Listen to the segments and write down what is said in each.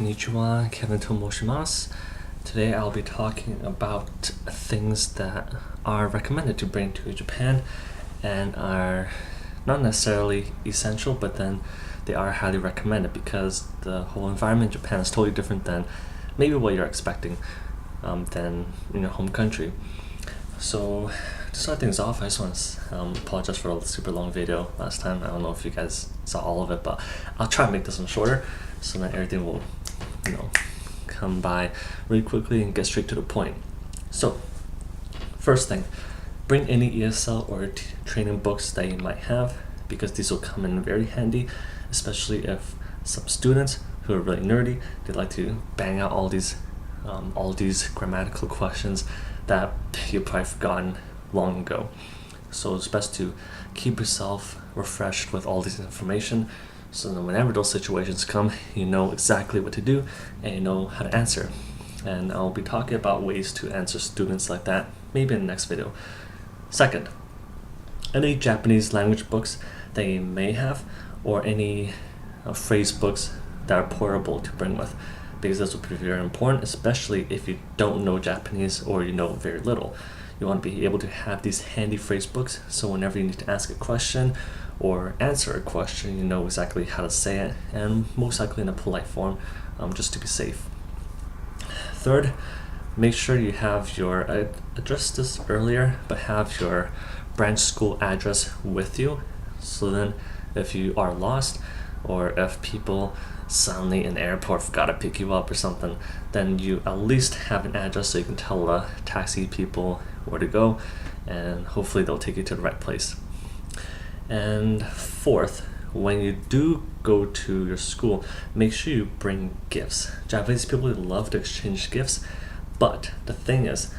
Konnichiwa, Kevin Tomoshimasu. Today I'll be talking about things that are recommended to bring to Japan and are not necessarily essential, but then they are highly recommended because the whole environment in Japan is totally different than maybe what you're expecting than in your home country. So to start things off, I just want to apologize for a super long video last time. I don't know if you guys saw all of it, but I'll try to make this one shorter so that everything will, come by really quickly and get straight to the point. So, first thing, bring any ESL or training books that you might have because these will come in very handy, especially if some students who are really nerdy, they like to bang out all these grammatical questions that you've probably forgotten long ago. So it's best to keep yourself refreshed with all this information so that whenever those situations come, you know exactly what to do and you know how to answer. And I'll be talking about ways to answer students like that maybe in the next video. Second, any Japanese language books that you may have or any phrase books that are portable to bring with, because this will be very important, especially if you don't know Japanese or you know very little. You want to be able to have these handy phrase books so whenever you need to ask a question or answer a question, you know exactly how to say it, and most likely in a polite form, just to be safe. Third, make sure you have your, I addressed this earlier, but have your branch school address with you, so then if you are lost or if people suddenly in the airport forgot to pick you up or something, then you at least have an address so you can tell the taxi people where to go, and hopefully they'll take you to the right place. And fourth, when you do go to your school, make sure you bring gifts. Japanese people love to exchange gifts, but the thing is,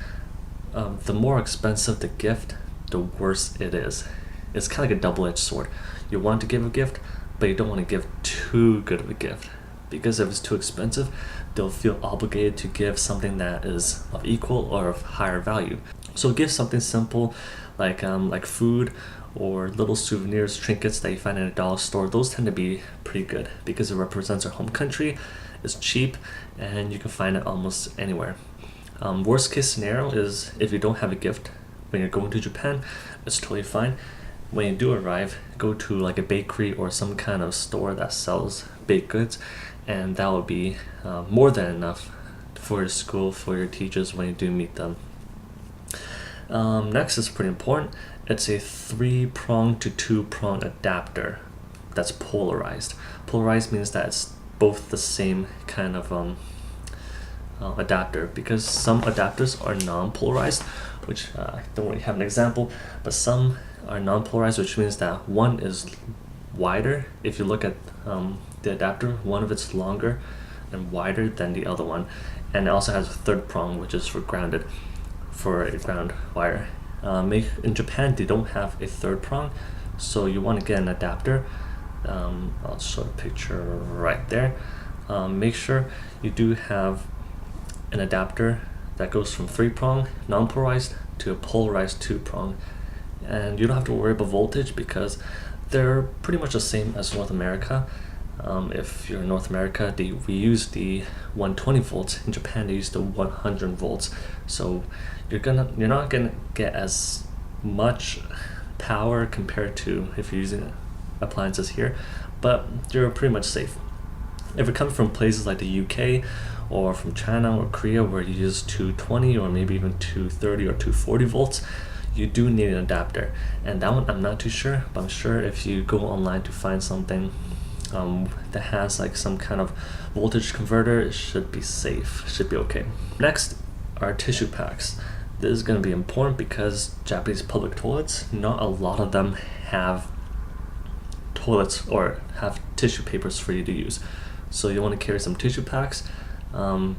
the more expensive the gift, the worse it is. It's kind of like a double-edged sword. You want to give a gift, but you don't want to give too good of a gift, because if it's too expensive, they'll feel obligated to give something that is of equal or of higher value. So give something simple like food or little souvenirs, trinkets that you find in a dollar store. Those tend to be pretty good because it represents our home country, it's cheap, and you can find it almost anywhere. Worst case scenario is if you don't have a gift when you're going to Japan, it's totally fine. When you do arrive, go to like a bakery or some kind of store that sells baked goods, and that will be more than enough for your school, for your teachers when you do meet them. Next is pretty important. It's a 3-prong to 2-prong adapter that's polarized. Polarized means that it's both the same kind of adapter, because some adapters are non-polarized, which I don't really have an example, but some are non-polarized, which means that one is wider. If you look at the adapter, one of it's longer and wider than the other one, and it also has a 3rd prong, which is for grounded, for a ground wire. In Japan, they don't have a 3rd prong, so you want to get an adapter. I'll show a picture right there. Make sure you do have an adapter that goes from 3-prong non-polarized to a polarized 2-prong, and you don't have to worry about voltage because they're pretty much the same as North America. If you're in North America, we use the 120 volts. In Japan, they use the 100 volts. So you're not gonna get as much power compared to if you're using appliances here, but you're pretty much safe. If it comes from places like the UK or from China or Korea where you use 220 or maybe even 230 or 240 volts, you do need an adapter. And that one I'm not too sure, but I'm sure if you go online to find something that has like some kind of voltage converter, it should be safe, should be okay. Next are tissue packs. This is going to be important because Japanese public toilets, not a lot of them have toilets or have tissue papers for you to use. So you want to carry some tissue packs. Even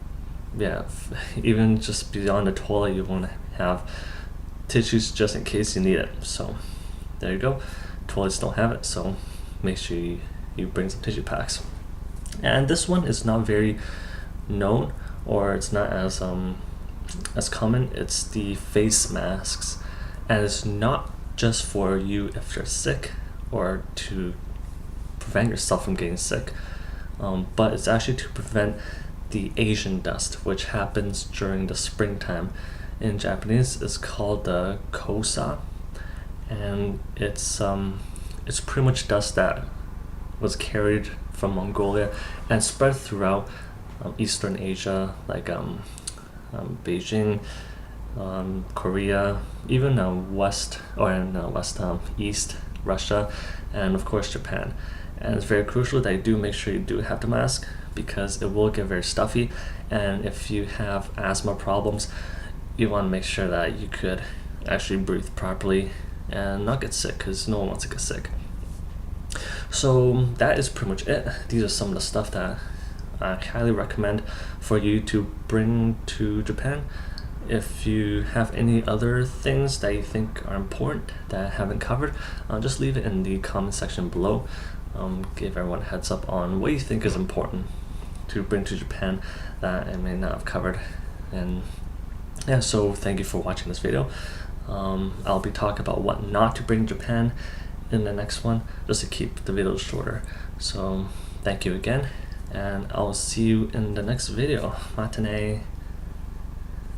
just beyond the toilet, you want to have tissues just in case you need it. So there you go. Toilets don't have it, so make sure you bring some tissue packs. And this one is not very known, or it's not as common. It's the face masks, and it's not just for you if you're sick or to prevent yourself from getting sick. but it's actually to prevent the Asian dust, which happens during the springtime. In Japanese, it's called the kosa, and it's pretty much dust that was carried from Mongolia and spread throughout Eastern Asia, like Beijing, Korea, even East Russia, and of course Japan. And it's very crucial that you do make sure you do have the mask, because it will get very stuffy, and if you have asthma problems, you want to make sure that you could actually breathe properly and not get sick, because no one wants to get sick. So that is pretty much it. These are some of the stuff that I highly recommend for you to bring to Japan. If you have any other things that you think are important that I haven't covered, just leave it in the comment section below. Give everyone a heads up on what you think is important to bring to Japan that I may not have covered. And yeah, so thank you for watching this video. I'll be talking about what not to bring to Japan in the next one, just to keep the videos shorter. So thank you again, and I'll see you in the next video. Matane.